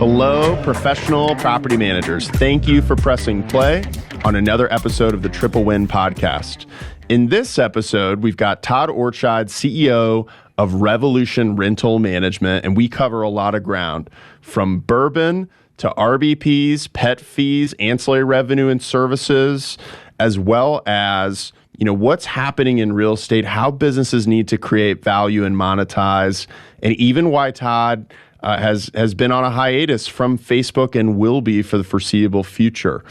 Hello, professional property managers. Thank you for pressing play on another episode of the Triple Win podcast. In this episode, we've got Todd Ortscheid, CEO of Revolution Rental Management, and we cover a lot of ground from bourbon to RBPs, pet fees, ancillary revenue and services, as well as what's happening in real estate, how businesses need to create value and monetize, and even why Todd has been on a hiatus from Facebook and will be for the foreseeable future.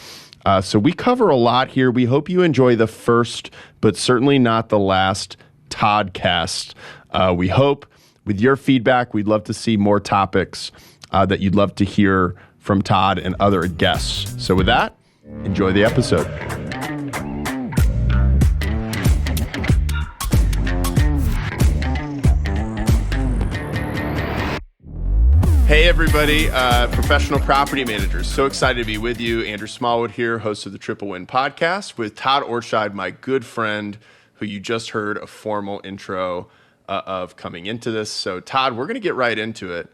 So we cover a lot here. We hope you enjoy the first, but certainly not the last Toddcast. We hope with your feedback, we'd love to see more topics that you'd love to hear from Todd and other guests. So with that, enjoy the episode. Hey everybody, professional property managers. So excited to be with you. Andrew Smallwood here, host of the Triple Win podcast with Todd Ortscheid, my good friend, who you just heard a formal intro of coming into this. So Todd, we're going to get right into it.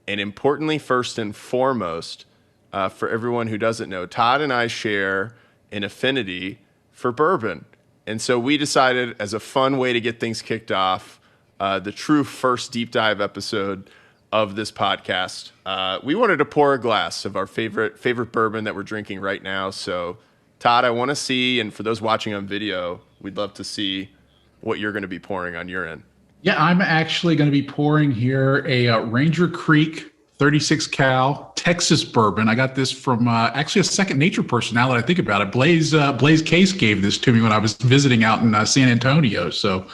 And importantly, first and foremost, for everyone who doesn't know, Todd and I share an affinity for bourbon. And so we decided, as a fun way to get things kicked off, the true first deep dive episode of this podcast, we wanted to pour a glass of our favorite bourbon that we're drinking right now. So Todd, I want to see, and for those watching on video, we'd love to see what you're going to be pouring on your end. Yeah, I'm actually going to be pouring here a Ranger Creek 36 cal Texas bourbon. I got this from actually a Second Nature person, now that I think about it. Blaze Case gave this to me when I was visiting out in San Antonio. So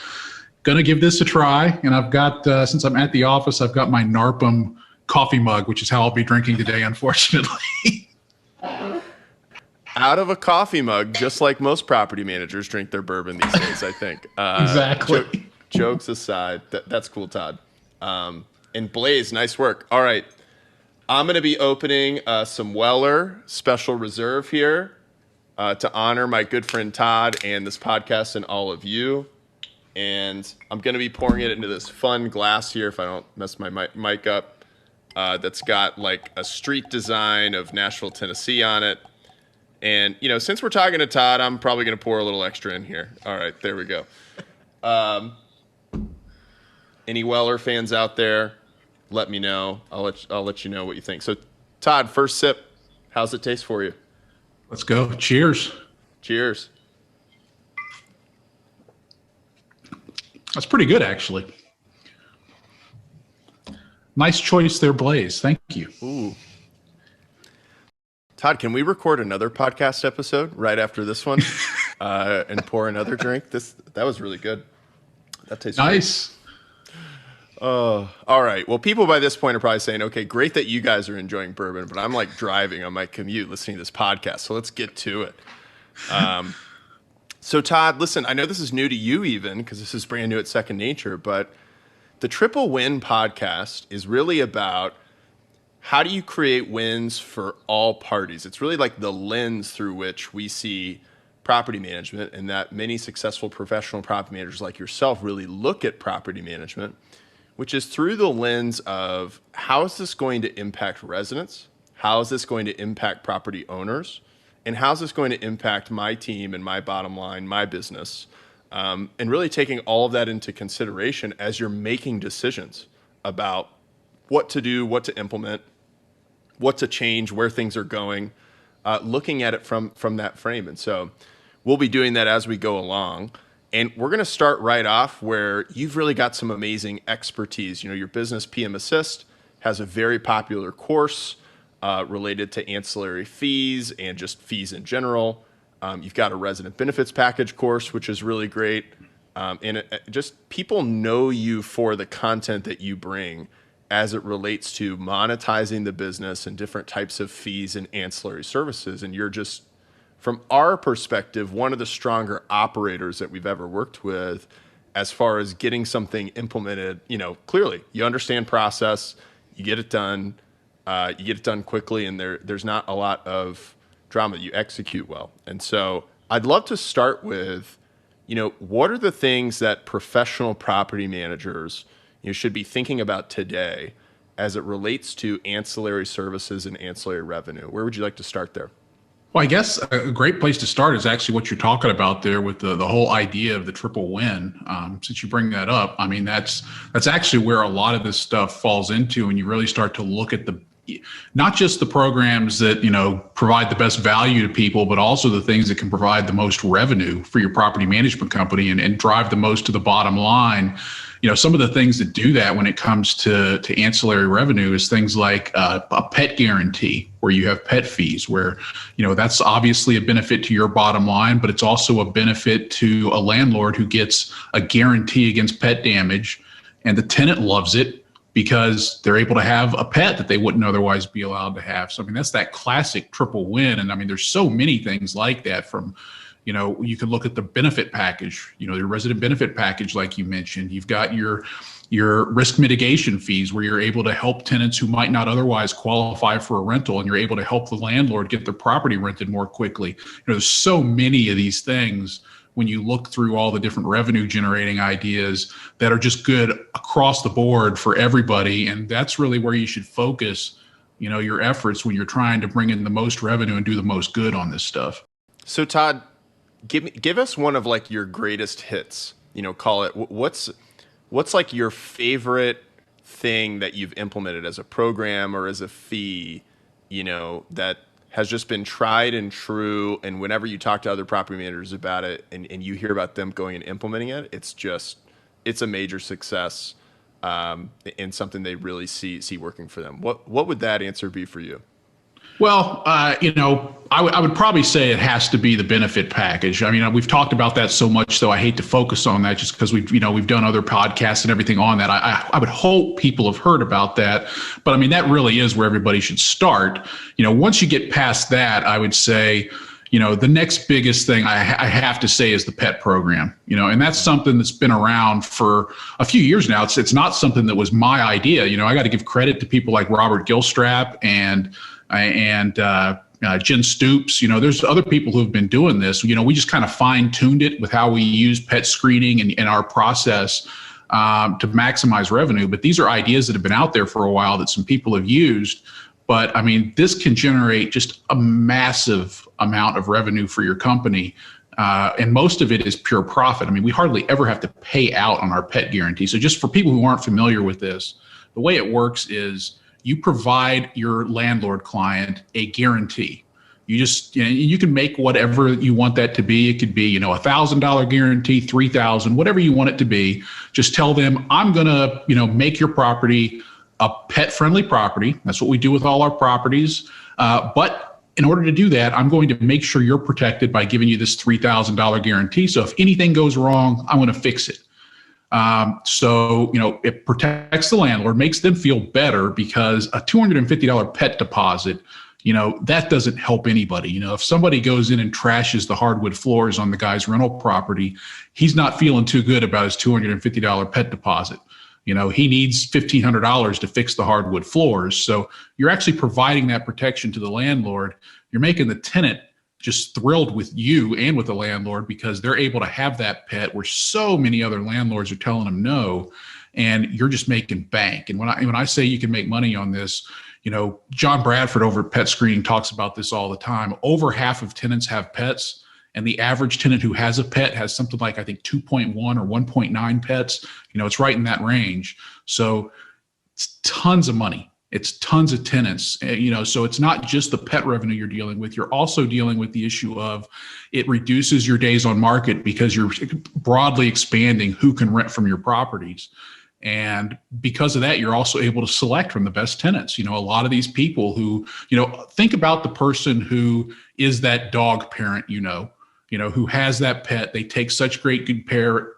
going to give this a try. And I've got, since I'm at the office, I've got my NARPM coffee mug, which is how I'll be drinking today, unfortunately. Out of a coffee mug, just like most property managers drink their bourbon these days, I think. Exactly. Jokes aside, that's cool, Todd. And Blaze, nice work. All right. I'm going to be opening some Weller Special Reserve here to honor my good friend Todd and this podcast and all of you. And I'm going to be pouring it into this fun glass here, if I don't mess my mic up, that's got like a street design of Nashville, Tennessee on it. And, since we're talking to Todd, I'm probably going to pour a little extra in here. All right, there we go. Any Weller fans out there, let me know. I'll let you know what you think. So, Todd, first sip. How's it taste for you? Let's go. Cheers. Cheers. That's pretty good, actually. Nice choice there, Blaze. Thank you. Ooh. Todd, can we record another podcast episode right after this one and pour another drink? That was really good. That tastes nice. Great. All right. Well, people by this point are probably saying, okay, great that you guys are enjoying bourbon, but I'm like driving on my commute listening to this podcast. So let's get to it. So Todd, listen, I know this is new to you even because this is brand new at Second Nature, but the Triple Win podcast is really about how do you create wins for all parties? It's really like the lens through which we see property management, and that many successful professional property managers like yourself really look at property management, which is through the lens of how is this going to impact residents? How is this going to impact property owners? And how's this going to impact my team and my bottom line, my business? And really taking all of that into consideration as you're making decisions about what to do, what to implement, what to change, where things are going, looking at it from that frame. And so we'll be doing that as we go along. And we're going to start right off where you've really got some amazing expertise. Your business, PM Assist, has a very popular course related to ancillary fees and just fees in general. You've got a resident benefits package course, which is really great. And just people know you for the content that you bring as it relates to monetizing the business and different types of fees and ancillary services. And you're just, from our perspective, one of the stronger operators that we've ever worked with as far as getting something implemented. Clearly, you understand process, you get it done. You get it done quickly, and there's not a lot of drama. You execute well. And so I'd love to start with, what are the things that professional property managers should be thinking about today as it relates to ancillary services and ancillary revenue? Where would you like to start there? Well, I guess a great place to start is actually what you're talking about there with the whole idea of the triple win. Since you bring that up, I mean, that's actually where a lot of this stuff falls into, and you really start to look at not just the programs that, provide the best value to people, but also the things that can provide the most revenue for your property management company and drive the most to the bottom line. Some of the things that do that when it comes to ancillary revenue is things like a pet guarantee, where you have pet fees, where, that's obviously a benefit to your bottom line, but it's also a benefit to a landlord who gets a guarantee against pet damage, and the tenant loves it because they're able to have a pet that they wouldn't otherwise be allowed to have. So, I mean, that's that classic triple win. And I mean, there's so many things like that from, you can look at the benefit package, your resident benefit package, like you mentioned. You've got your risk mitigation fees, where you're able to help tenants who might not otherwise qualify for a rental, and you're able to help the landlord get their property rented more quickly. There's so many of these things when you look through all the different revenue generating ideas that are just good across the board for everybody. And that's really where you should focus, your efforts when you're trying to bring in the most revenue and do the most good on this stuff. So Todd, give us one of like your greatest hits, call it, what's like your favorite thing that you've implemented as a program or as a fee, that has just been tried and true. And whenever you talk to other property managers about it and you hear about them going and implementing it, it's a major success, and something they really see working for them. What would that answer be for you? Well, I would probably say it has to be the benefit package. I mean, we've talked about that so much, though I hate to focus on that just because we've done other podcasts and everything on that. I would hope people have heard about that, but I mean, that really is where everybody should start. Once you get past that, I would say, the next biggest thing I have to say is the pet program, and that's something that's been around for a few years now. It's not something that was my idea. I got to give credit to people like Robert Gilstrap and Jen Stoops. There's other people who have been doing this. We just kind of fine-tuned it with how we use pet screening in our process to maximize revenue. But these are ideas that have been out there for a while that some people have used. But I mean, this can generate just a massive amount of revenue for your company. And most of it is pure profit. I mean, we hardly ever have to pay out on our pet guarantee. So just for people who aren't familiar with this, the way it works is you provide your landlord client a guarantee. You just, you can make whatever you want that to be. It could be, $1,000 guarantee, $3,000, whatever you want it to be. Just tell them, I'm going to, make your property a pet-friendly property. That's what we do with all our properties. But in order to do that, I'm going to make sure you're protected by giving you this $3,000 guarantee. So if anything goes wrong, I'm going to fix it. So, it protects the landlord, makes them feel better, because a $250 pet deposit, that doesn't help anybody. If somebody goes in and trashes the hardwood floors on the guy's rental property, he's not feeling too good about his $250 pet deposit. He needs $1,500 to fix the hardwood floors. So you're actually providing that protection to the landlord. You're making the tenant just thrilled with you and with the landlord, because they're able to have that pet where so many other landlords are telling them no, and you're just making bank. And when I say you can make money on this, John Bradford over at Pet Screening talks about this all the time. Over half of tenants have pets, and the average tenant who has a pet has something like, I think, 2.1 or 1.9 pets. It's right in that range. So it's tons of money. It's tons of tenants, so it's not just the pet revenue you're dealing with. You're also dealing with the issue of it reduces your days on market, because you're broadly expanding who can rent from your properties. And because of that, you're also able to select from the best tenants. A lot of these people who, think about the person who is that dog parent, who has that pet. They take such great care of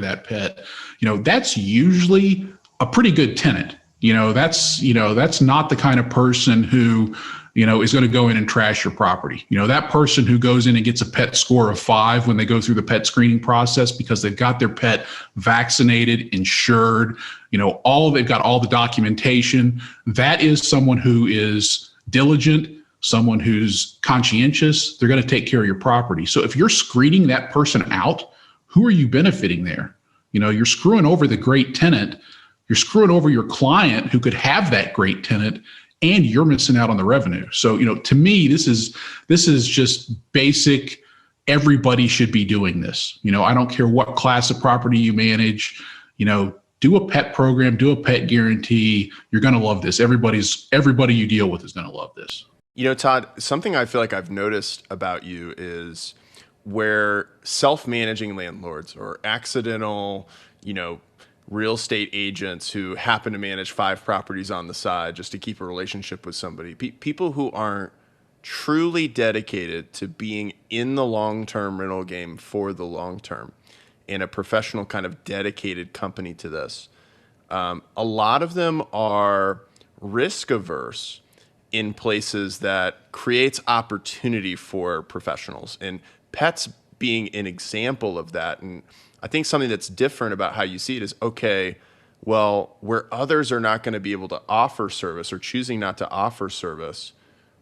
that pet. That's usually a pretty good tenant. That's not the kind of person who, is going to go in and trash your property. That person who goes in and gets a pet score of 5 when they go through the pet screening process because they've got their pet vaccinated, insured, they've got all the documentation. That is someone who is diligent, someone who's conscientious. They're going to take care of your property. So if you're screening that person out, who are you benefiting there? You're screwing over the great tenant you're screwing over your client who could have that great tenant, and you're missing out on the revenue. So, to me, this is just basic. Everybody should be doing this. I don't care what class of property you manage, do a pet program, do a pet guarantee. You're going to love this. Everybody you deal with is going to love this. Todd, something I feel like I've noticed about you is where self-managing landlords or accidental, real estate agents who happen to manage 5 properties on the side just to keep a relationship with somebody, people who aren't truly dedicated to being in the long-term rental game for the long term and a professional kind of dedicated company to this. A lot of them are risk averse in places that creates opportunity for professionals, and pets being an example of that. And I think something that's different about how you see it is, okay, well, where others are not going to be able to offer service or choosing not to offer service,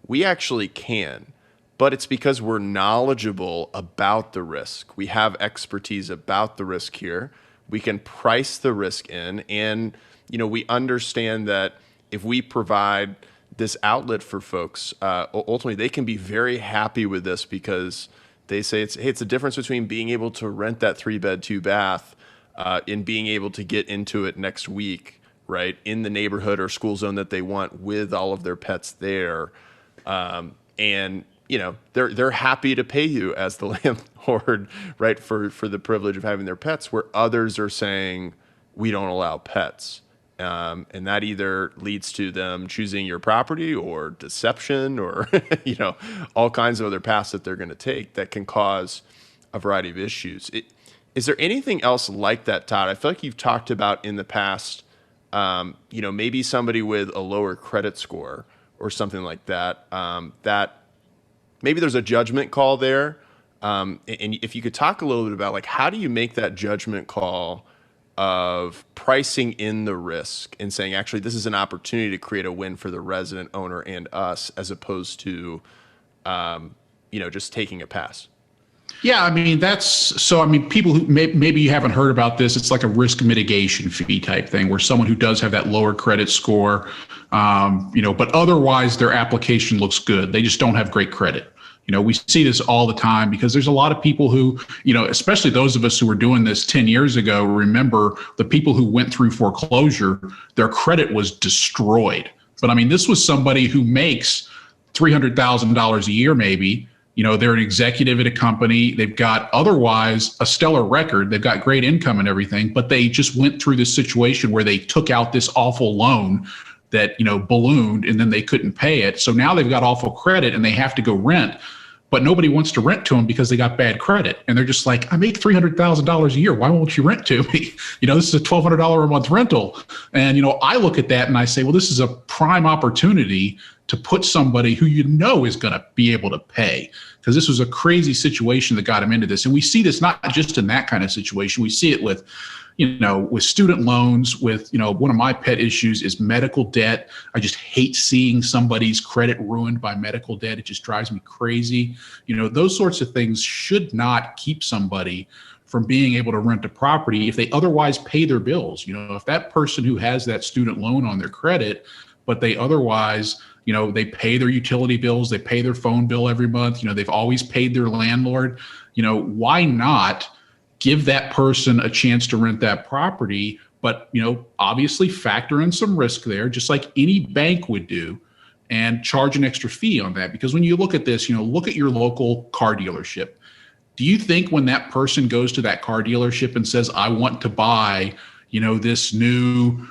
we actually can. But it's because we're knowledgeable about the risk. We have expertise about the risk here. We can price the risk in, and we understand that if we provide this outlet for folks, ultimately they can be very happy with this because they say it's a difference between being able to rent that 3-bed, 2-bath and being able to get into it next week, right, in the neighborhood or school zone that they want with all of their pets there. And they're happy to pay you as the landlord, right, for the privilege of having their pets, where others are saying we don't allow pets. And that either leads to them choosing your property or deception or, all kinds of other paths that they're going to take that can cause a variety of issues. Is there anything else like that, Todd? I feel like you've talked about in the past, maybe somebody with a lower credit score or something like that, that maybe there's a judgment call there. And if you could talk a little bit about, like, how do you make that judgment call of pricing in the risk and saying, actually, this is an opportunity to create a win for the resident owner and us, as opposed to, just taking a pass? Yeah, people who maybe you haven't heard about this, it's like a risk mitigation fee type thing where someone who does have that lower credit score, but otherwise their application looks good. They just don't have great credit. We see this all the time because there's a lot of people who, especially those of us who were doing this 10 years ago, remember the people who went through foreclosure, their credit was destroyed. But this was somebody who makes $300,000 a year, maybe. They're an executive at a company. They've got otherwise a stellar record. They've got great income and everything, but they just went through this situation where they took out this awful loan that, ballooned, and then they couldn't pay it. So now they've got awful credit and they have to go rent, but nobody wants to rent to them because they got bad credit. And they're just like, I make $300,000 a year. Why won't you rent to me? This is a $1,200 a month rental. And, I look at that and I say, well, this is a prime opportunity to put somebody who is going to be able to pay, because this was a crazy situation that got him into this. And we see this not just in that kind of situation. We see it with, with student loans, with, one of my pet issues is medical debt. I just hate seeing somebody's credit ruined by medical debt. It just drives me crazy. Those sorts of things should not keep somebody from being able to rent a property if they otherwise pay their bills. If that person who has that student loan on their credit, but they otherwise, they pay their utility bills, they pay their phone bill every month, they've always paid their landlord, why not give that person a chance to rent that property? But, obviously factor in some risk there, just like any bank would do, and charge an extra fee on that. Because when you look at this, look at your local car dealership. Do you think when that person goes to that car dealership and says, I want to buy, this new,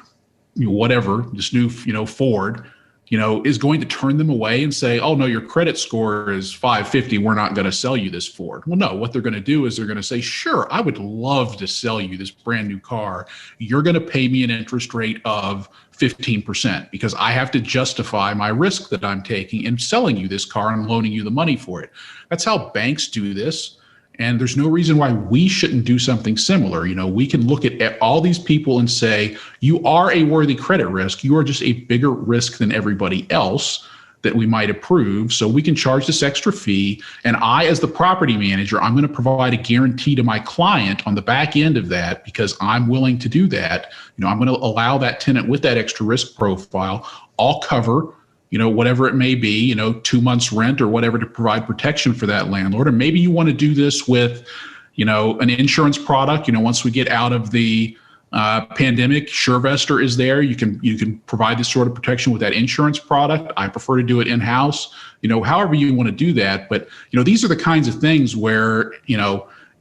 this new, Ford, is going to turn them away and say, oh no, your credit score is 550. We're not going to sell you this Ford. Well, no, what they're going to do is they're going to say, sure, I would love to sell you this brand new car. You're going to pay me an interest rate of 15% because I have to justify my risk that I'm taking in selling you this car and loaning you the money for it. That's how banks do this. And there's no reason why we shouldn't do something similar. We can look at all these people and say, you are a worthy credit risk. You are just a bigger risk than everybody else. that we might approve. So we can charge this extra fee. And I, as the property manager, I'm going to provide a guarantee to my client on the back end of that because I'm willing to do that. I'm going to allow that tenant with that extra risk profile. I'll cover, whatever it may be, 2 months rent or whatever to provide protection for that landlord. Or maybe you want to do this with, an insurance product. Once we get out of the pandemic, SureVestor is there. You can provide this sort of protection with that insurance product. I prefer to do it in-house, however you want to do that. But, these are the kinds of things where,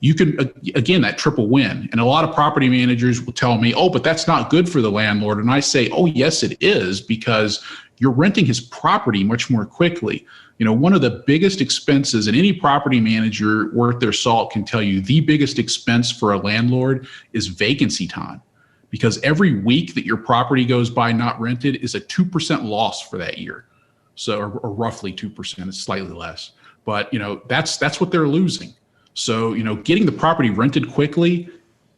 you can, again, that triple win. And a lot of property managers will tell me, oh, but that's not good for the landlord. And I say, oh, yes, it is, because you're renting his property much more quickly. One of the biggest expenses, and any property manager worth their salt can tell you, the biggest expense for a landlord is vacancy time, because every week that your property goes by not rented is a 2% loss for that year. So, or roughly 2%, it's slightly less, but that's what they're losing. So, getting the property rented quickly,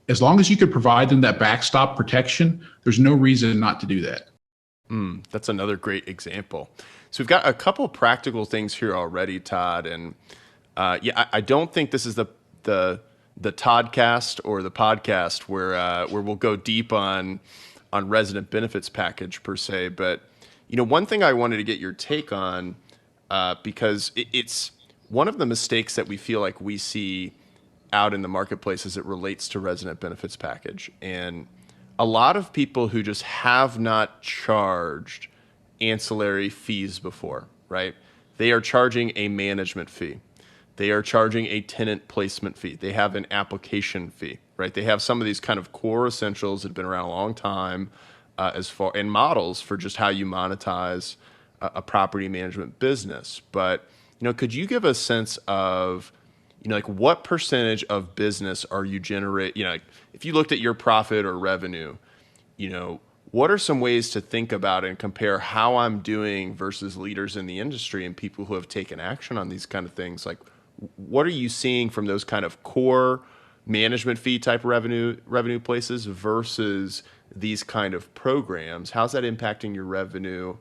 as long as you could provide them that backstop protection, there's no reason not to do that. That's another great example. So we've got a couple practical things here already, Todd, and I don't think this is the Toddcast or the podcast where we'll go deep on resident benefits package per se. But one thing I wanted to get your take on, because it's one of the mistakes that we feel like we see out in the marketplace as it relates to resident benefits package, and a lot of people who just have not charged ancillary fees before, right? They are charging a management fee. They are charging a tenant placement fee. They have an application fee, right? They have some of these kind of core essentials that have been around a long time, and models for just how you monetize a property management business. But, could you give a sense of, like what percentage of business are you generate? Like if you looked at your profit or revenue, what are some ways to think about and compare how I'm doing versus leaders in the industry and people who have taken action on these kind of things? Like, what are you seeing from those kind of core management fee type revenue places versus these kind of programs? How's that impacting your revenue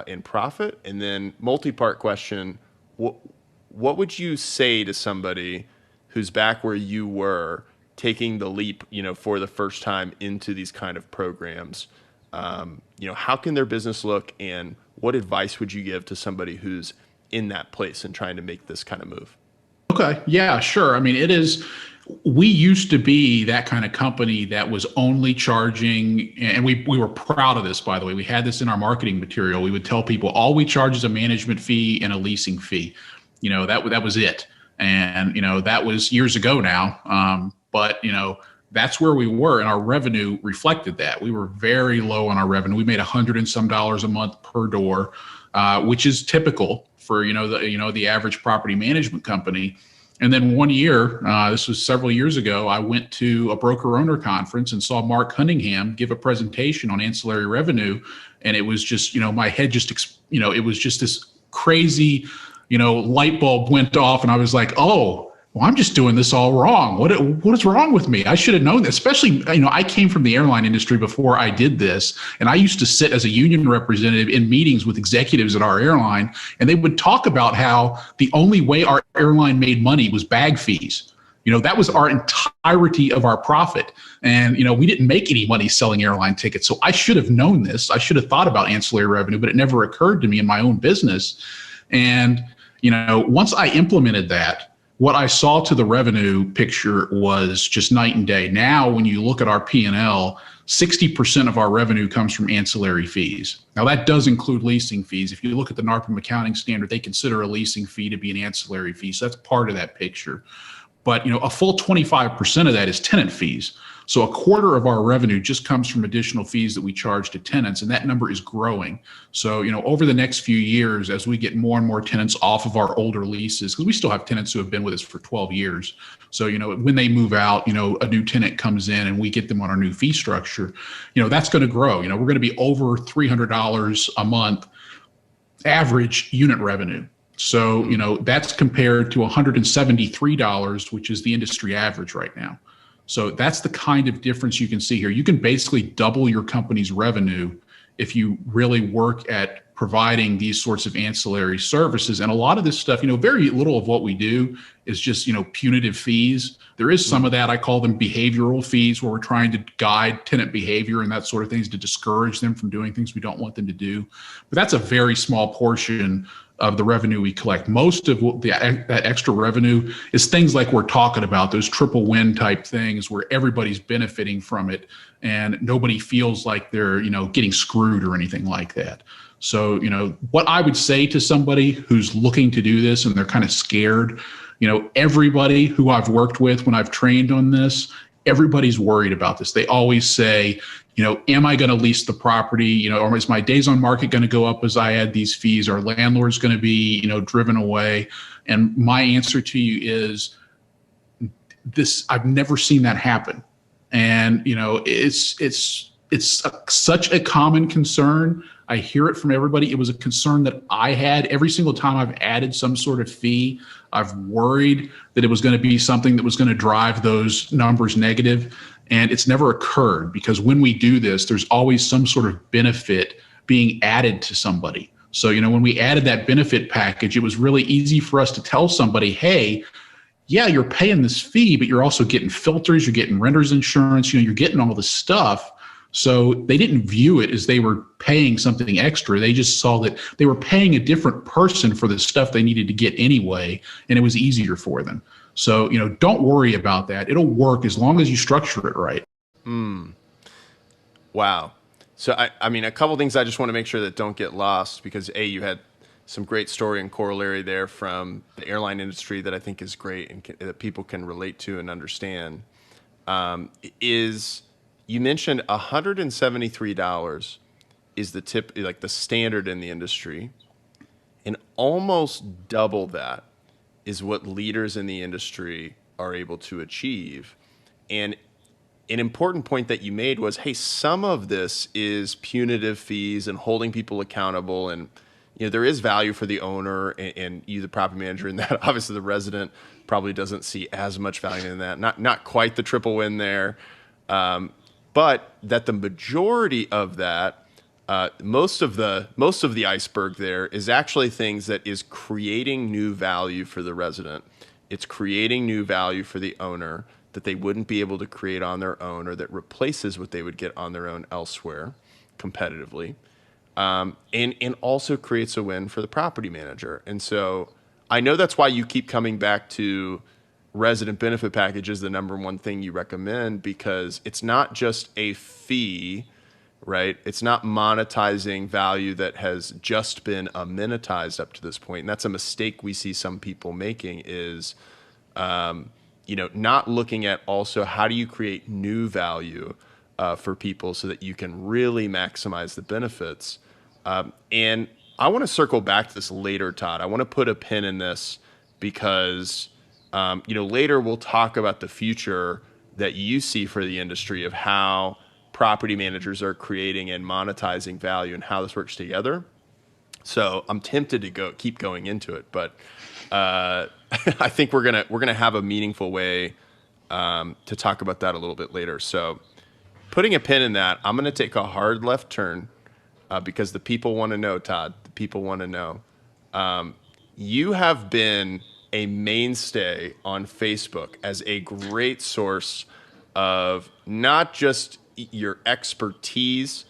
and profit? And then multi-part question, what would you say to somebody who's back where you were taking the leap, for the first time into these kind of programs? How can their business look, and what advice would you give to somebody who's in that place and trying to make this kind of move? Okay. Yeah, sure. I mean, we used to be that kind of company that was only charging, and we were proud of this, by the way. We had this in our marketing material. We would tell people all we charge is a management fee and a leasing fee. That was it. And, that was years ago now. But, that's where we were, and our revenue reflected that. We were very low on our revenue. We made $100 and some a month per door, which is typical for the average property management company. And then one year, this was several years ago, I went to a broker owner conference and saw Mark Cunningham give a presentation on ancillary revenue, and it was just my head it was just this crazy light bulb went off, and I was like, oh. Well, I'm just doing this all wrong. What is wrong with me? I should have known this. Especially, I came from the airline industry before I did this, and I used to sit as a union representative in meetings with executives at our airline, and they would talk about how the only way our airline made money was bag fees. That was our entirety of our profit, and we didn't make any money selling airline tickets. So I should have known this. I should have thought about ancillary revenue, but it never occurred to me in my own business. And once I implemented that, what I saw to the revenue picture was just night and day. Now, when you look at our P&L, 60% of our revenue comes from ancillary fees. Now, that does include leasing fees. If you look at the NARPM accounting standard, they consider a leasing fee to be an ancillary fee. So that's part of that picture. But a full 25% of that is tenant fees. So a quarter of our revenue just comes from additional fees that we charge to tenants, and that number is growing. So, over the next few years, as we get more and more tenants off of our older leases, because we still have tenants who have been with us for 12 years. So, when they move out, a new tenant comes in and we get them on our new fee structure, that's going to grow. We're going to be over $300 a month average unit revenue. So, that's compared to $173, which is the industry average right now. So that's the kind of difference you can see here. You can basically double your company's revenue if you really work at providing these sorts of ancillary services. And a lot of this stuff, very little of what we do is just, punitive fees. There is some of that. I call them behavioral fees, where we're trying to guide tenant behavior and that sort of things to discourage them from doing things we don't want them to do. But that's a very small portion of the revenue we collect. Most of that extra revenue is things like we're talking about, those triple win type things where everybody's benefiting from it and nobody feels like they're, getting screwed or anything like that. So, what I would say to somebody who's looking to do this and they're kind of scared, everybody who I've worked with when I've trained on this, everybody's worried about this. They always say, am I going to lease the property? Or is my days on market going to go up as I add these fees? Are landlords going to be, driven away? And my answer to you is this: I've never seen that happen. And, it's such a common concern. I hear it from everybody. It was a concern that I had every single time I've added some sort of fee. I've worried that it was going to be something that was going to drive those numbers negative. And it's never occurred, because when we do this, there's always some sort of benefit being added to somebody. So, when we added that benefit package, it was really easy for us to tell somebody, hey, yeah, you're paying this fee, but you're also getting filters, you're getting renter's insurance, you're getting all this stuff. So they didn't view it as they were paying something extra. They just saw that they were paying a different person for the stuff they needed to get anyway, and it was easier for them. So, don't worry about that. It'll work as long as you structure it right. Wow. So, I mean, a couple things I just want to make sure that don't get lost, because you had some great story and corollary there from the airline industry that I think is great and that people can relate to and understand. You mentioned $173 is the tip, like the standard in the industry, and almost double that is what leaders in the industry are able to achieve. And an important point that you made was, hey, some of this is punitive fees and holding people accountable, and there is value for the owner and you, the property manager, in that. Obviously, the resident probably doesn't see as much value in that. Not quite the triple win there. But that the majority of that, most of the iceberg there is actually things that is creating new value for the resident. It's creating new value for the owner that they wouldn't be able to create on their own, or that replaces what they would get on their own elsewhere competitively, and also creates a win for the property manager. And so I know that's why you keep coming back to resident benefit package is the number one thing you recommend, because it's not just a fee, right? It's not monetizing value that has just been amenitized up to this point. And that's a mistake we see some people making is, not looking at also how do you create new value for people so that you can really maximize the benefits. And I want to circle back to this later, Todd. I want to put a pin in this because later we'll talk about the future that you see for the industry of how property managers are creating and monetizing value and how this works together. So I'm tempted to keep going into it, but I think we're gonna have a meaningful way to talk about that a little bit later. So putting a pin in that, I'm gonna take a hard left turn because the people want to know, Todd. The people want to know. You have been a mainstay on Facebook as a great source of not just your expertise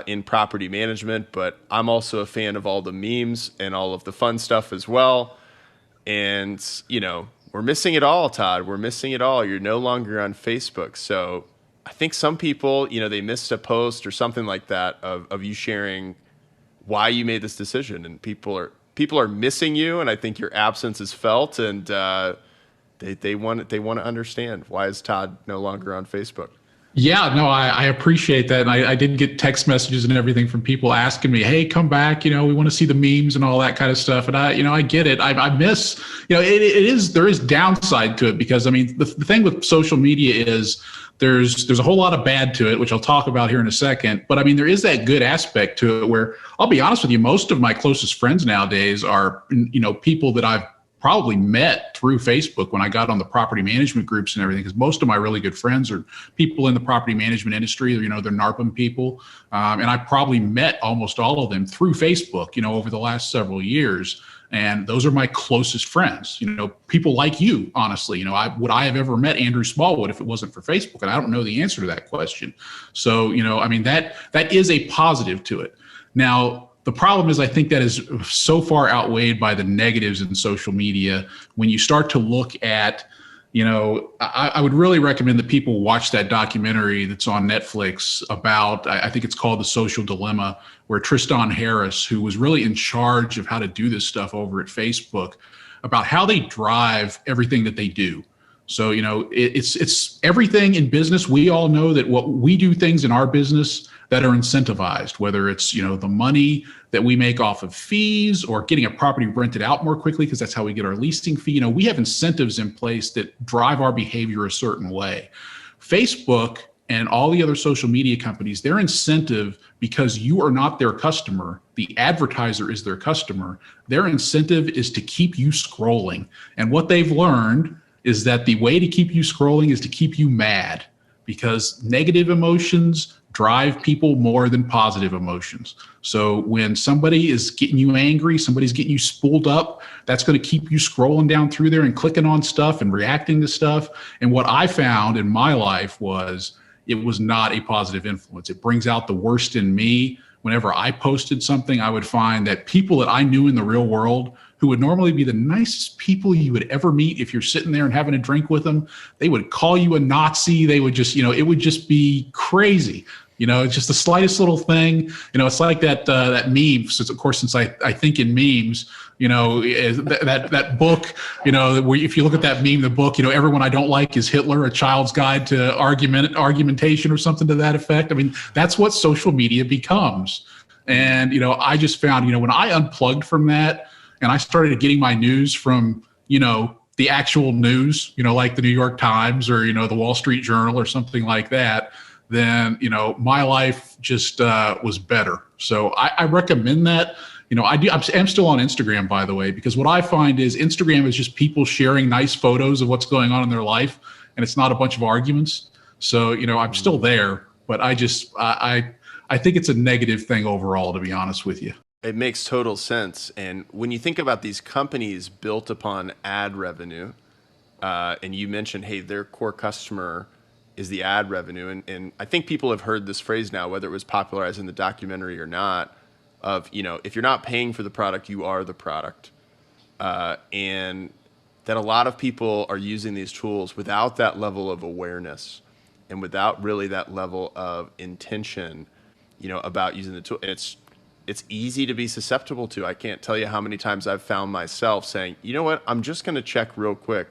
in property management, but I'm also a fan of all the memes and all of the fun stuff as well. And, we're missing it all, Todd. We're missing it all. You're no longer on Facebook. So I think some people, they missed a post or something like that of you sharing why you made this decision, and people are missing you, and I think your absence is felt, and they want to understand, why is Todd no longer on Facebook? Yeah, no, I appreciate that. And I did get text messages and everything from people asking me, hey, come back, we want to see the memes and all that kind of stuff. And I get it. I miss, there is downside to it, because I mean, the thing with social media is there's a whole lot of bad to it, which I'll talk about here in a second. But I mean, there is that good aspect to it where, I'll be honest with you, most of my closest friends nowadays are, people that I've probably met through Facebook when I got on the property management groups and everything, because most of my really good friends are people in the property management industry. You know, they're NARPM people. And I probably met almost all of them through Facebook, you know, over the last several years. And those are my closest friends, you know, people like you, honestly. You know, would I have ever met Andrew Smallwood if it wasn't for Facebook? And I don't know the answer to that question. So, you know, I mean, that is a positive to it. Now, the problem is I think that is so far outweighed by the negatives in social media. When you start to look at, you know, I would really recommend that people watch that documentary that's on Netflix about, I think it's called The Social Dilemma, where Tristan Harris, who was really in charge of how to do this stuff over at Facebook, about how they drive everything that they do. So, you know, it's everything in business. We all know that what we do things in our business that are incentivized, whether it's, you know, the money that we make off of fees or getting a property rented out more quickly, because that's how we get our leasing fee. You know, we have incentives in place that drive our behavior a certain way. Facebook and all the other social media companies, their incentive, because you are not their customer, the advertiser is their customer, their incentive is to keep you scrolling. And what they've learned is that the way to keep you scrolling is to keep you mad, because negative emotions drive people more than positive emotions. So when somebody is getting you angry, somebody's getting you spooled up, that's going to keep you scrolling down through there and clicking on stuff and reacting to stuff. And what I found in my life was it was not a positive influence. It brings out the worst in me. Whenever I posted something, I would find that people that I knew in the real world, who would normally be the nicest people you would ever meet if you're sitting there and having a drink with them, they would call you a Nazi. They would just, you know, it would just be crazy. You know, it's just the slightest little thing. You know, it's like that meme. Since I think in memes, you know, that book, you know, where if you look at that meme, the book, you know, everyone I don't like is Hitler, A Child's Guide to Argumentation or something to that effect. I mean, that's what social media becomes. And, you know, I just found, you know, when I unplugged from that and I started getting my news from, you know, the actual news, you know, like the New York Times or, you know, the Wall Street Journal or something like that, then, you know, my life just was better. So I recommend that. You know, I'm still on Instagram, by the way, because what I find is Instagram is just people sharing nice photos of what's going on in their life, and it's not a bunch of arguments. So, you know, I'm still there, but I think it's a negative thing overall, to be honest with you. It makes total sense. And when you think about these companies built upon ad revenue, and you mentioned, hey, their core customer is the ad revenue. And I think people have heard this phrase now, whether it was popularized in the documentary or not, of, you know, if you're not paying for the product, you are the product. And that a lot of people are using these tools without that level of awareness and without really that level of intention, you know, about using the tool. And it's easy to be susceptible to. I can't tell you how many times I've found myself saying, you know what, I'm just going to check real quick.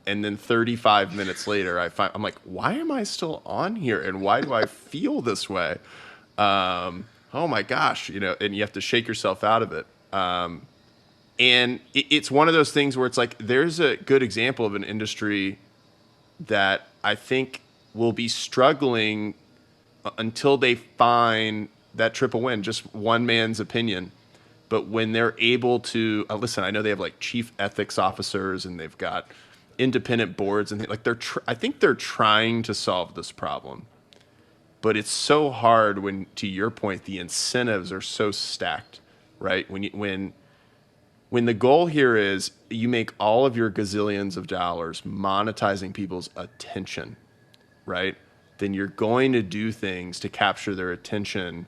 And then 35 minutes later, I'm like, why am I still on here? And why do I feel this way? Oh my gosh, you know, and you have to shake yourself out of it. And it's one of those things where it's like, there's a good example of an industry that I think will be struggling until they find that triple win, just one man's opinion. But when they're able to, listen, I know they have like chief ethics officers and they've got independent boards and like I think they're trying to solve this problem, but it's so hard when, to your point, the incentives are so stacked, right? When the goal here is you make all of your gazillions of dollars monetizing people's attention, right? Then you're going to do things to capture their attention,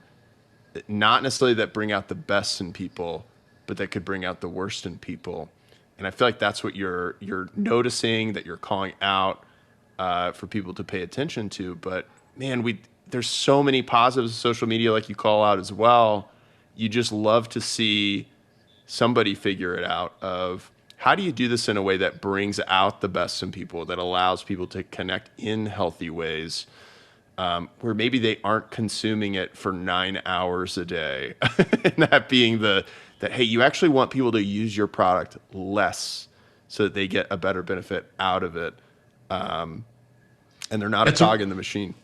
not necessarily that bring out the best in people, but that could bring out the worst in people. And I feel like that's what you're noticing, that you're calling out for people to pay attention to. But man, there's so many positives of social media, like you call out as well. You just love to see somebody figure it out of how do you do this in a way that brings out the best in people, that allows people to connect in healthy ways, where maybe they aren't consuming it for 9 hours a day. And that being that, hey, you actually want people to use your product less so that they get a better benefit out of it. And they're not a cog in the machine.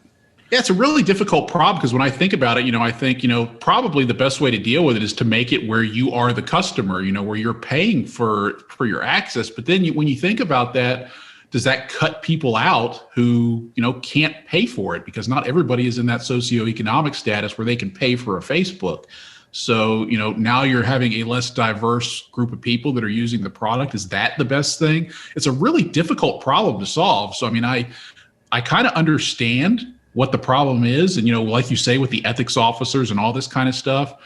Yeah, it's a really difficult problem because when I think about it, I think, probably the best way to deal with it is to make it where you are the customer, where you're paying for your access. But then when you think about that, does that cut people out who, can't pay for it? Because not everybody is in that socioeconomic status where they can pay for a Facebook. So, now you're having a less diverse group of people that are using the product. Is that the best thing? It's a really difficult problem to solve. So, I mean, I kind of understand what the problem is. And, like you say, with the ethics officers and all this kind of stuff,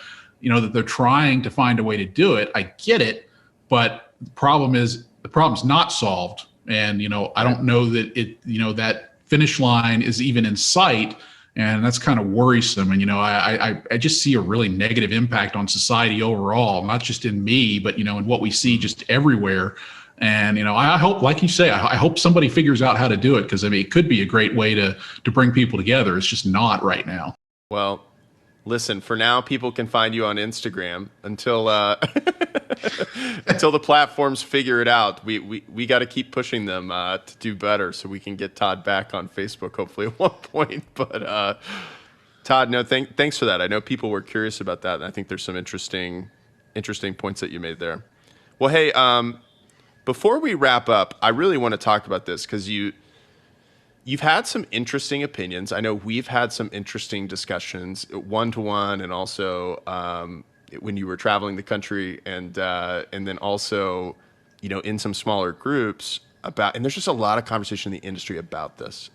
that they're trying to find a way to do it. I get it. But the problem's not solved. And, I don't know that that finish line is even in sight. And that's kind of worrisome. And, I just see a really negative impact on society overall, not just in me, but, in what we see just everywhere. And, I hope, like you say, I hope somebody figures out how to do it, because, it could be a great way to bring people together. It's just not right now. Well, listen, for now, people can find you on Instagram until until the platforms figure it out. We got to keep pushing them to do better so we can get Todd back on Facebook, hopefully at one point. But Todd, no, thanks for that. I know people were curious about that, and I think there's some interesting points that you made there. Well, hey, before we wrap up, I really want to talk about this because you've had some interesting opinions. I know we've had some interesting discussions, one-to-one, and also when you were traveling the country, and then also, in some smaller groups about. And there's just a lot of conversation in the industry about this.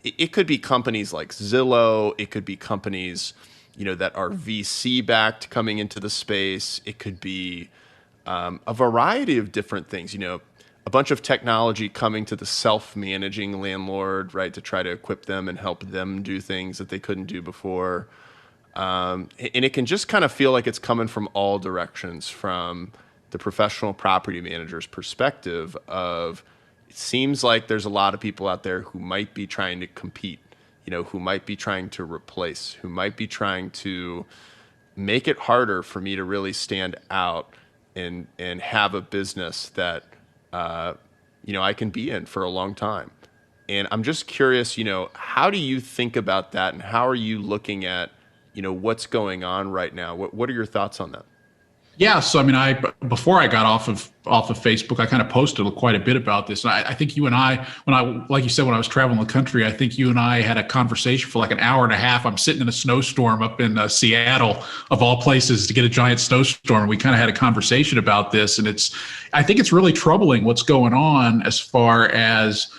It could be companies like Zillow. It could be companies, that are VC backed coming into the space. It could be a variety of different things, a bunch of technology coming to the self-managing landlord, right, to try to equip them and help them do things that they couldn't do before. And it can just kind of feel like it's coming from all directions, from the professional property manager's perspective of, it seems like there's a lot of people out there who might be trying to compete, who might be trying to replace, who might be trying to make it harder for me to really stand out and have a business that, I can be in for a long time. And I'm just curious, how do you think about that, and how are you looking at, what's going on right now? What are your thoughts on that? Yeah, so before I got off of Facebook, I kind of posted quite a bit about this. And I think you and I, like you said, when I was traveling the country, I think you and I had a conversation for like an hour and a half. I'm sitting in a snowstorm up in Seattle, of all places, to get a giant snowstorm. We kind of had a conversation about this, and I think it's really troubling what's going on as far as,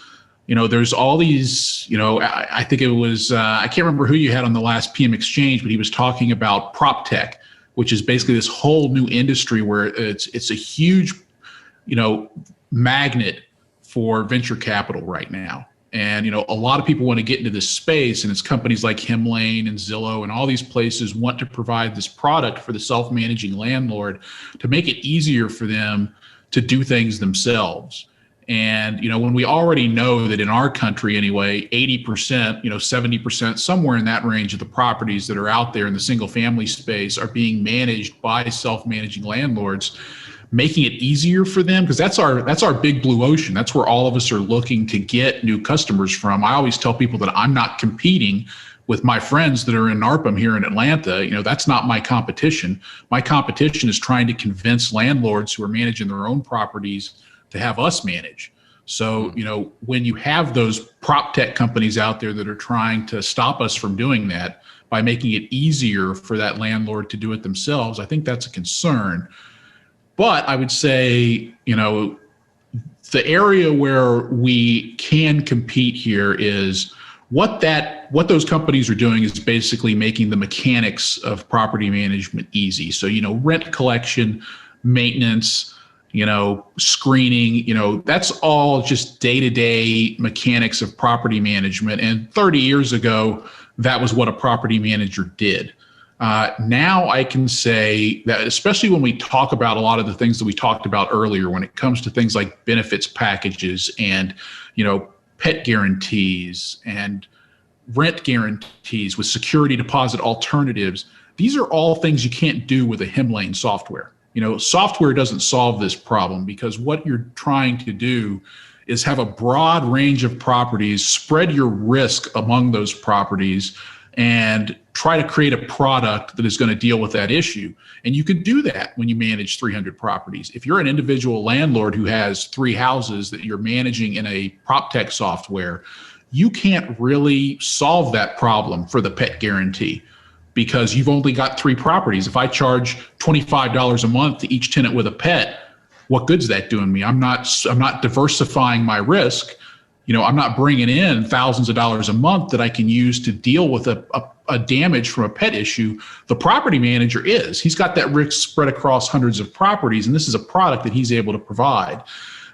there's all these, I think it was, I can't remember who you had on the last PM Exchange, but he was talking about prop tech, which is basically this whole new industry where it's a huge, magnet for venture capital right now. And, a lot of people want to get into this space, and it's companies like Hemlane and Zillow and all these places want to provide this product for the self-managing landlord to make it easier for them to do things themselves. And, when we already know that in our country anyway, 80%, 70%, somewhere in that range of the properties that are out there in the single family space are being managed by self-managing landlords, making it easier for them, because that's our big blue ocean. That's where all of us are looking to get new customers from. I always tell people that I'm not competing with my friends that are in NARPM here in Atlanta. That's not my competition. My competition is trying to convince landlords who are managing their own properties to have us manage. So, when you have those prop tech companies out there that are trying to stop us from doing that by making it easier for that landlord to do it themselves, I think that's a concern. But I would say, the area where we can compete here is what those companies are doing is basically making the mechanics of property management easy. So, rent collection, maintenance, screening, that's all just day-to-day mechanics of property management. And 30 years ago, that was what a property manager did. Now I can say that, especially when we talk about a lot of the things that we talked about earlier, when it comes to things like benefits packages and, pet guarantees and rent guarantees with security deposit alternatives, these are all things you can't do with a Hemlane software. Software doesn't solve this problem, because what you're trying to do is have a broad range of properties, spread your risk among those properties, and try to create a product that is going to deal with that issue. And you can do that when you manage 300 properties. If you're an individual landlord who has 3 houses that you're managing in a prop tech software, you can't really solve that problem for the pet guarantee because you've only got 3 properties. If I charge $25 a month to each tenant with a pet, what good's that doing me? I'm not diversifying my risk. I'm not bringing in thousands of dollars a month that I can use to deal with a damage from a pet issue. The property manager is. He's got that risk spread across hundreds of properties, and this is a product that he's able to provide.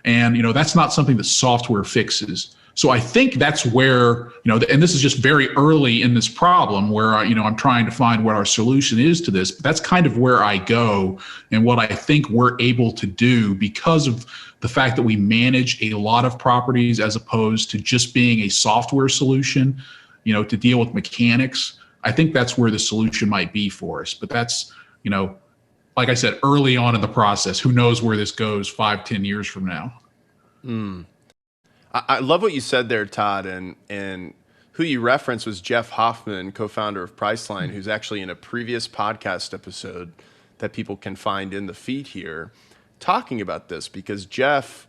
And, that's not something that software fixes. So I think that's where, and this is just very early in this problem where, I'm trying to find what our solution is to this. But that's kind of where I go and what I think we're able to do because of the fact that we manage a lot of properties as opposed to just being a software solution, to deal with mechanics. I think that's where the solution might be for us. But that's, like I said, early on in the process. Who knows where this goes 5-10 years from now? I love what you said there, Todd, and who you referenced was Jeff Hoffman, co-founder of Priceline, who's actually in a previous podcast episode that people can find in the feed here, talking about this because Jeff,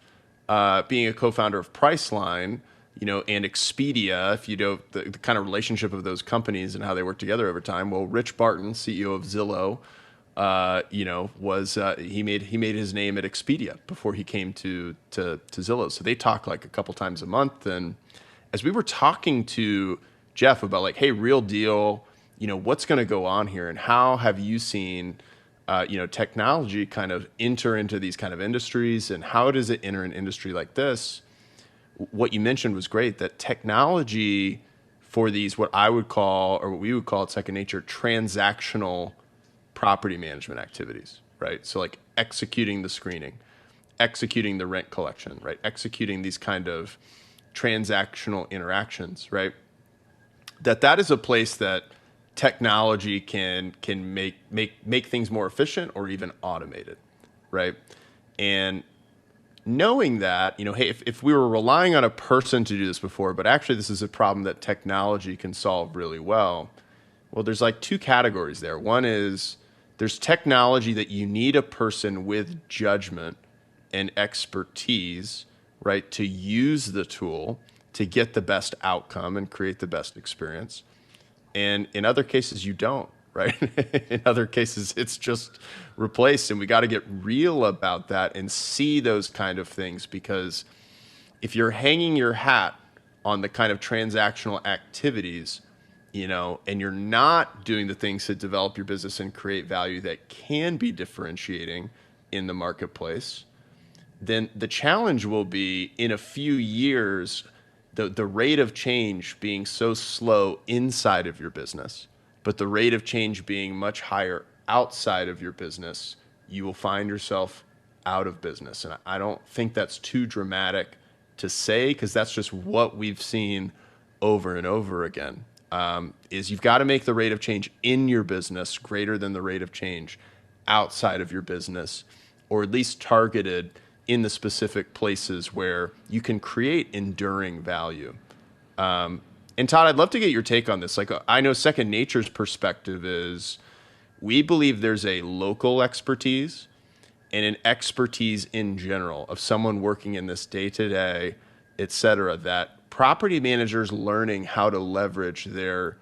being a co-founder of Priceline, and Expedia, if you know the kind of relationship of those companies and how they work together over time. Well, Rich Barton, CEO of Zillow, he made his name at Expedia before he came to Zillow. So they talk like a couple times a month. And as we were talking to Jeff about like, hey, real deal, what's going to go on here, and how have you seen, technology kind of enter into these kind of industries, and how does it enter an industry like this? What you mentioned was great, that technology for these, what I would call, or what we would call at Second Nature, transactional property management activities, right? So like executing the screening, executing the rent collection, right? Executing these kind of transactional interactions, right? That is a place that technology can make things more efficient or even automated, right? And knowing that, hey, if we were relying on a person to do this before, but actually this is a problem that technology can solve really well, there's like 2 categories there. One is there's technology that you need a person with judgment and expertise, right, to use the tool to get the best outcome and create the best experience. And in other cases, you don't, right? In other cases, it's just replaced. And we got to get real about that and see those kind of things, because if you're hanging your hat on the kind of transactional activities, and you're not doing the things to develop your business and create value that can be differentiating in the marketplace, then the challenge will be in a few years, the rate of change being so slow inside of your business, but the rate of change being much higher outside of your business, you will find yourself out of business. And I don't think that's too dramatic to say, because that's just what we've seen over and over again. Is you've got to make the rate of change in your business greater than the rate of change outside of your business, or at least targeted in the specific places where you can create enduring value. And Todd, I'd love to get your take on this. Like, I know Second Nature's perspective is we believe there's a local expertise and an expertise in general of someone working in this day to day, et cetera, that property managers learning how to leverage their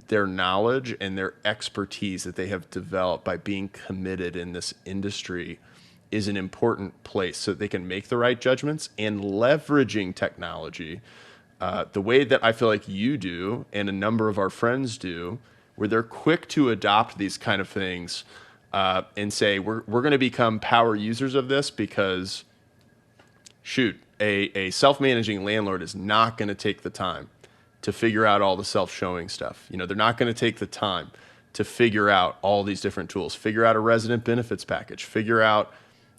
knowledge and their expertise that they have developed by being committed in this industry is an important place so that they can make the right judgments, and leveraging technology the way that I feel like you do and a number of our friends do, where they're quick to adopt these kind of things and say, we're going to become power users of this because, shoot, a self-managing landlord is not going to take the time to figure out all the self-showing stuff. They're not going to take the time to figure out all these different tools, figure out a resident benefits package, figure out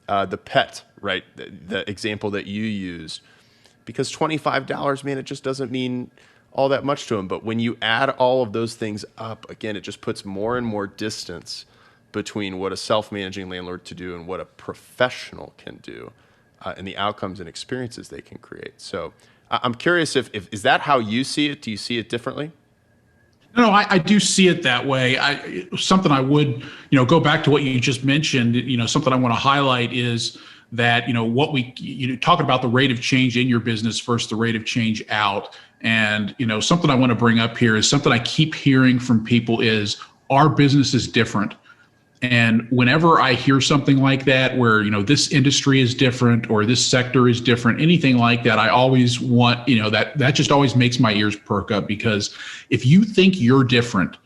the pet, right? The example that you used, because $25, man, it just doesn't mean all that much to them. But when you add all of those things up, again, it just puts more and more distance between what a self-managing landlord to do and what a professional can do. and the outcomes and experiences they can create. So I'm curious if is that how you see it? Do you see it differently? No, I do see it that way. Something I would, go back to what you just mentioned. Something I want to highlight is that what talking about the rate of change in your business versus the rate of change out. And something I want to bring up here is something I keep hearing from people is our business is different. And whenever I hear something like that, where, this industry is different or this sector is different, anything like that, I always want, that just always makes my ears perk up, because if you think you're different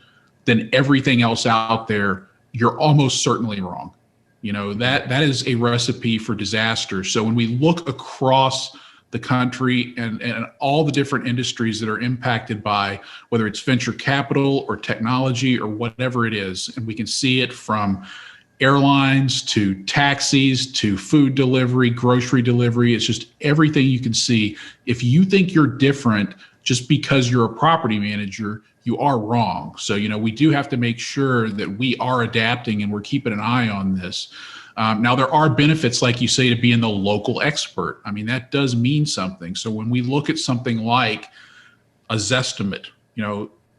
than everything else out there, you're almost certainly wrong. That is a recipe for disaster. So when we look across the country and all the different industries that are impacted by whether it's venture capital or technology or whatever it is. And we can see it from airlines to taxis to food delivery, grocery delivery. It's just everything you can see. If you think you're different just because you're a property manager, you are wrong. So, we do have to make sure that we are adapting and we're keeping an eye on this. Now, there are benefits, like you say, to being the local expert. I mean, that does mean something. So when we look at something like a Zestimate,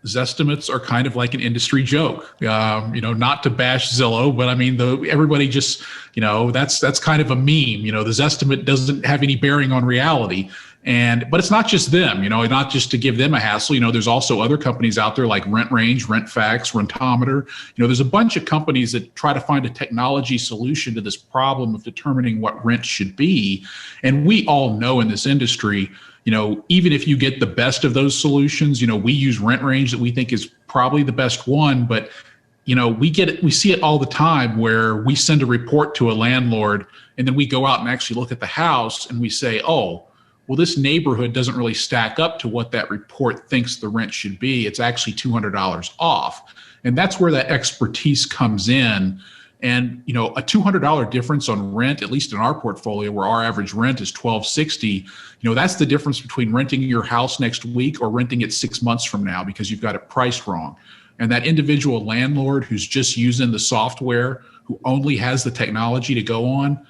Zestimates are kind of like an industry joke, not to bash Zillow, but I mean, everybody just, that's kind of a meme. The Zestimate doesn't have any bearing on reality. But it's not just them, not just to give them a hassle. There's also other companies out there like Rent Range, RentFax, Rentometer. There's a bunch of companies that try to find a technology solution to this problem of determining what rent should be. And we all know in this industry, even if you get the best of those solutions, we use Rent Range that we think is probably the best one, but we see it all the time where we send a report to a landlord and then we go out and actually look at the house and we say, oh, well, this neighborhood doesn't really stack up to what that report thinks the rent should be. It's actually $200 off. And that's where that expertise comes in. And, a $200 difference on rent, at least in our portfolio where our average rent is $1,260, that's the difference between renting your house next week or renting it 6 months from now because you've got it priced wrong. And that individual landlord who's just using the software, who only has the technology to go on,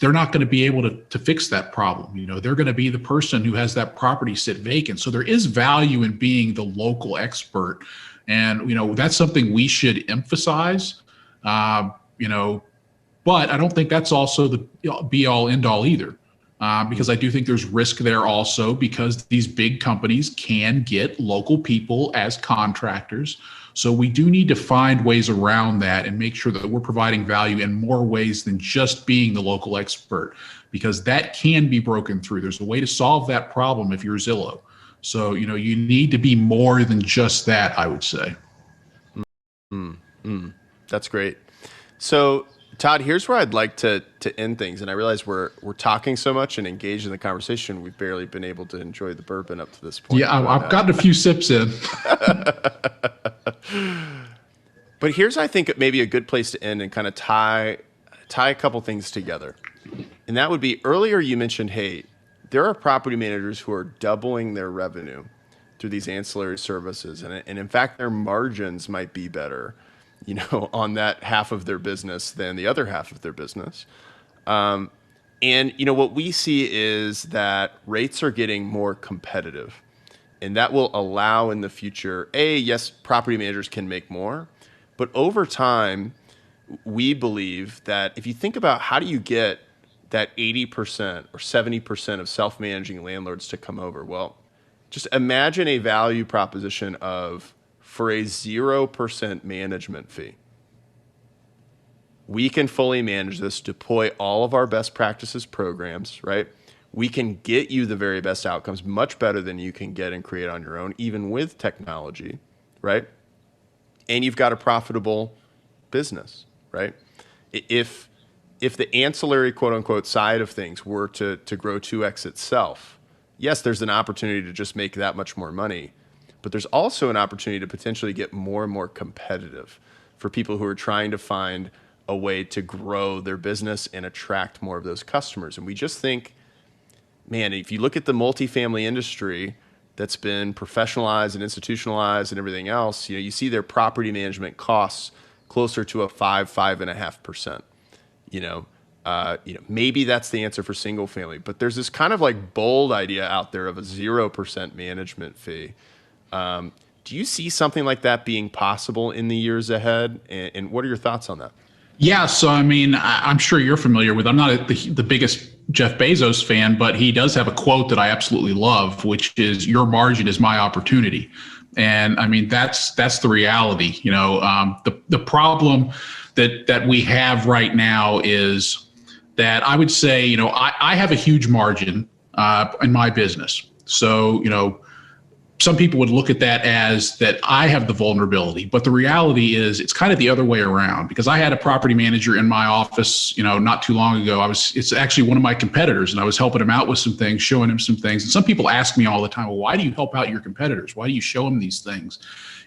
they're not going to be able to fix that problem. They're going to be the person who has that property sit vacant. So there is value in being the local expert. And, that's something we should emphasize, but I don't think that's also the be all end all either. Because I do think there's risk there also, because these big companies can get local people as contractors. So we do need to find ways around that and make sure that we're providing value in more ways than just being the local expert, because that can be broken through. There's a way to solve that problem if you're Zillow. So, you need to be more than just that, I would say. That's great. So, Todd, here's where I'd like to end things. And I realize we're talking so much and engaged in the conversation, we've barely been able to enjoy the bourbon up to this point. Yeah, I've gotten a few sips in. But here's, I think, maybe a good place to end and kind of tie a couple things together. And that would be, earlier you mentioned, hey, there are property managers who are doubling their revenue through these ancillary services. And in fact, their margins might be better, on that half of their business than the other half of their business. And, what we see is that rates are getting more competitive. And that will allow in the future, yes, property managers can make more. But over time, we believe that if you think about how do you get that 80% or 70% of self-managing landlords to come over, well, just imagine a value proposition of, for a 0% management fee, we can fully manage this, deploy all of our best practices programs, right? We can get you the very best outcomes, much better than you can get and create on your own, even with technology, right? And you've got a profitable business, right? If the ancillary quote unquote side of things were to grow 2x itself, yes, there's an opportunity to just make that much more money, but there's also an opportunity to potentially get more and more competitive for people who are trying to find a way to grow their business and attract more of those customers. And we just think, man, if you look at the multifamily industry that's been professionalized and institutionalized and everything else, you see their property management costs closer to a 5.5%. Maybe that's the answer for single family, but there's this kind of like bold idea out there of a 0% management fee. Do you see something like that being possible in the years ahead? And what are your thoughts on that? Yeah, so I mean, I'm sure you're familiar with. I'm not the biggest Jeff Bezos fan, but he does have a quote that I absolutely love, which is "Your margin is my opportunity," and I mean that's the reality. The problem that we have right now is that I would say, I have a huge margin in my business, so some people would look at that as that I have the vulnerability, but the reality is it's kind of the other way around, because I had a property manager in my office, not too long ago. It's actually one of my competitors, and I was helping him out with some things, showing him some things. And some people ask me all the time, well, why do you help out your competitors? Why do you show them these things?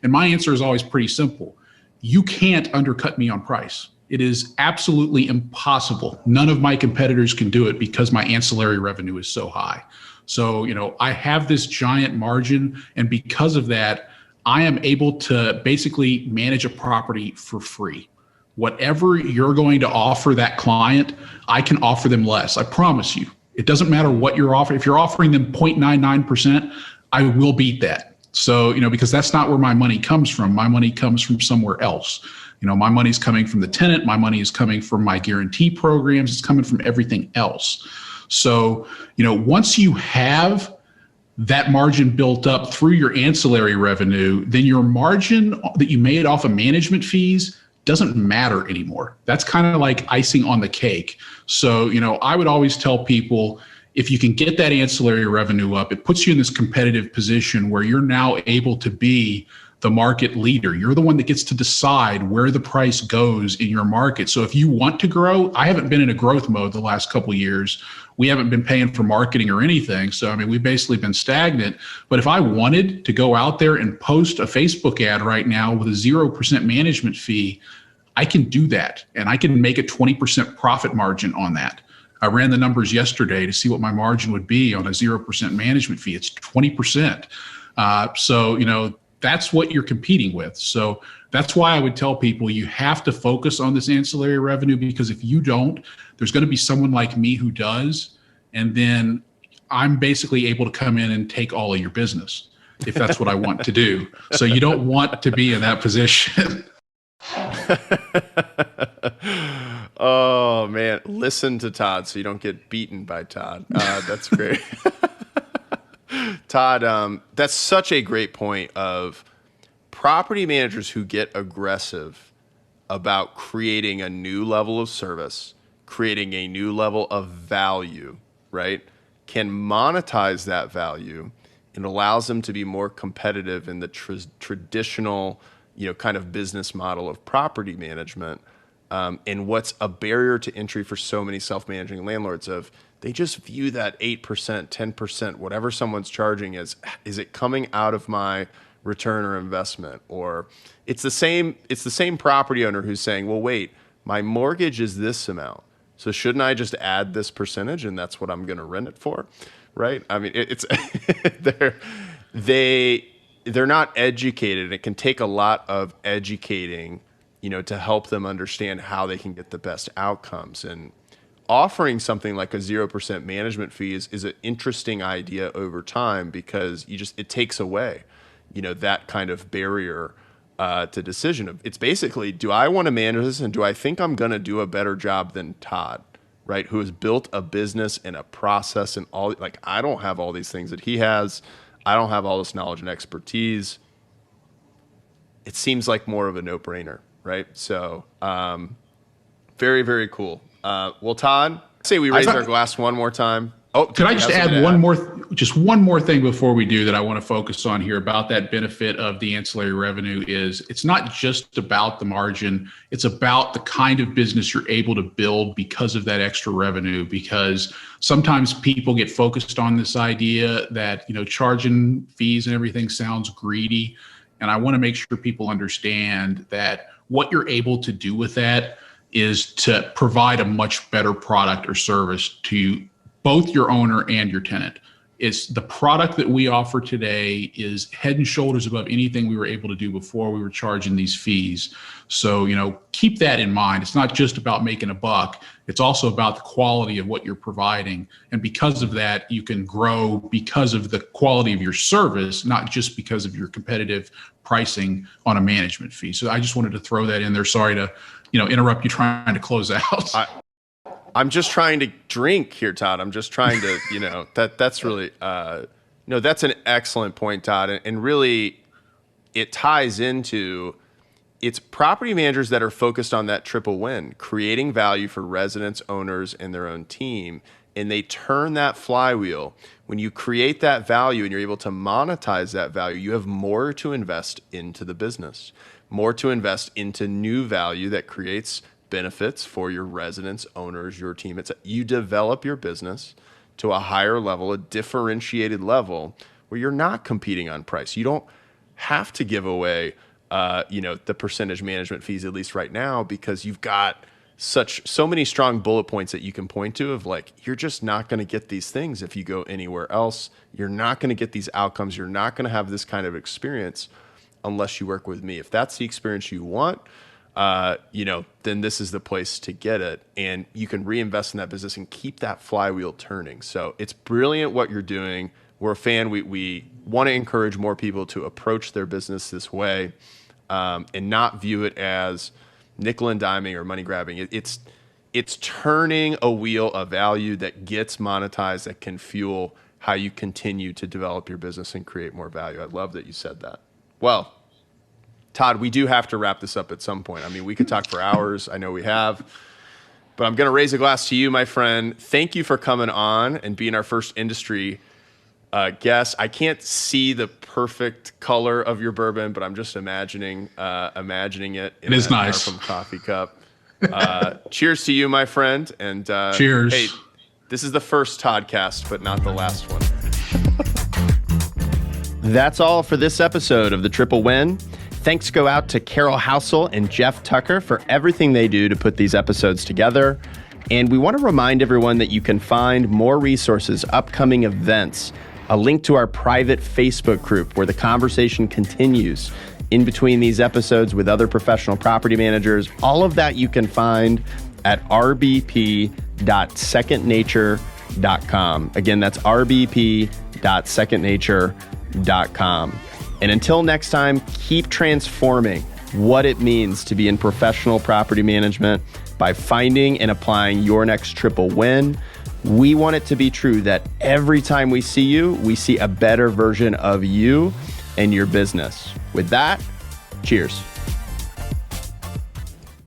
And my answer is always pretty simple. You can't undercut me on price. It is absolutely impossible. None of my competitors can do it because my ancillary revenue is so high. So, I have this giant margin, and because of that, I am able to basically manage a property for free. Whatever you're going to offer that client, I can offer them less. I promise you. It doesn't matter what you're offering. If you're offering them 0.99%, I will beat that. So, because that's not where my money comes from. My money comes from somewhere else. My money's coming from the tenant. My money is coming from my guarantee programs. It's coming from everything else. So, once you have that margin built up through your ancillary revenue, then your margin that you made off of management fees doesn't matter anymore. That's kind of like icing on the cake. So, I would always tell people, if you can get that ancillary revenue up, it puts you in this competitive position where you're now able to be the market leader. You're the one that gets to decide where the price goes in your market. So if you want to grow, I haven't been in a growth mode the last couple of years. We haven't been paying for marketing or anything. So, I mean, we've basically been stagnant. But if I wanted to go out there and post a Facebook ad right now with a 0% management fee, I can do that. And I can make a 20% profit margin on that. I ran the numbers yesterday to see what my margin would be on a 0% management fee. It's 20%. So, that's what you're competing with. So that's why I would tell people you have to focus on this ancillary revenue, because if you don't, there's going to be someone like me who does. And then I'm basically able to come in and take all of your business if that's what I want to do. So you don't want to be in that position. Oh, man. Listen to Todd so you don't get beaten by Todd. That's great. Todd, that's such a great point of property managers who get aggressive about creating a new level of service, creating a new level of value, right? Can monetize that value, and allows them to be more competitive in the traditional, kind of business model of property management. And what's a barrier to entry for so many self-managing landlords of they just view that 8%, 10%, whatever someone's charging as, is it coming out of my return or investment? Or it's the same property owner who's saying, well, wait, my mortgage is this amount. So shouldn't I just add this percentage and that's what I'm going to rent it for? Right? I mean, it's they're not educated. It can take a lot of educating, to help them understand how they can get the best outcomes. And offering something like a 0% management fee is an interesting idea over time, because it takes away, that kind of barrier to decision. It's basically, do I want to manage this, and do I think I'm going to do a better job than Todd, right? Who has built a business and a process and all, like, I don't have all these things that he has. I don't have all this knowledge and expertise. It seems like more of a no-brainer, right? So, very, very cool. Well, Todd, say we raise our glass one more time. Oh, could I just add one more thing before we do that I want to focus on here about that benefit of the ancillary revenue is it's not just about the margin. It's about the kind of business you're able to build because of that extra revenue, because sometimes people get focused on this idea that, charging fees and everything sounds greedy. And I want to make sure people understand that what you're able to do with that is to provide a much better product or service to both your owner and your tenant. It's the product that we offer today is head and shoulders above anything we were able to do before we were charging these fees. So, keep that in mind. It's not just about making a buck. It's also about the quality of what you're providing. And because of that, you can grow because of the quality of your service, not just because of your competitive pricing on a management fee. So I just wanted to throw that in there. Sorry to, interrupt you trying to close out. I'm just trying to drink here, Todd. I'm just trying to, that's really, that's an excellent point, Todd. And really, it ties into, it's property managers that are focused on that triple win, creating value for residents, owners, and their own team. And they turn that flywheel. When you create that value and you're able to monetize that value, you have more to invest into the business, more to invest into new value that creates benefits for your residents, owners, your team. You develop your business to a higher level, a differentiated level where you're not competing on price. You don't have to give away, the percentage management fees, at least right now, because you've got so many strong bullet points that you can point to of you're just not going to get these things if you go anywhere else. You're not going to get these outcomes. You're not going to have this kind of experience unless you work with me. If that's the experience you want, then this is the place to get it. And you can reinvest in that business and keep that flywheel turning. So it's brilliant what you're doing. We're a fan. We want to encourage more people to approach their business this way, and not view it as nickel and diming or money grabbing. It's turning a wheel of value that gets monetized, that can fuel how you continue to develop your business and create more value. I love that you said that. Well, Todd, we do have to wrap this up at some point. I mean, we could talk for hours. I know we have. But I'm going to raise a glass to you, my friend. Thank you for coming on and being our first industry guest. I can't see the perfect color of your bourbon, but I'm just imagining it. It is nice. From coffee cup. Cheers to you, my friend. And cheers. Hey, this is the first Toddcast, but not the last one. That's all for this episode of The Triple Win. Thanks go out to Carol Housel and Jeff Tucker for everything they do to put these episodes together. And we want to remind everyone that you can find more resources, upcoming events, a link to our private Facebook group where the conversation continues in between these episodes with other professional property managers. All of that you can find at rbp.secondnature.com. Again, that's rbp.secondnature.com. And until next time, keep transforming what it means to be in professional property management by finding and applying your next triple win. We want it to be true that every time we see you, we see a better version of you and your business. With that, cheers.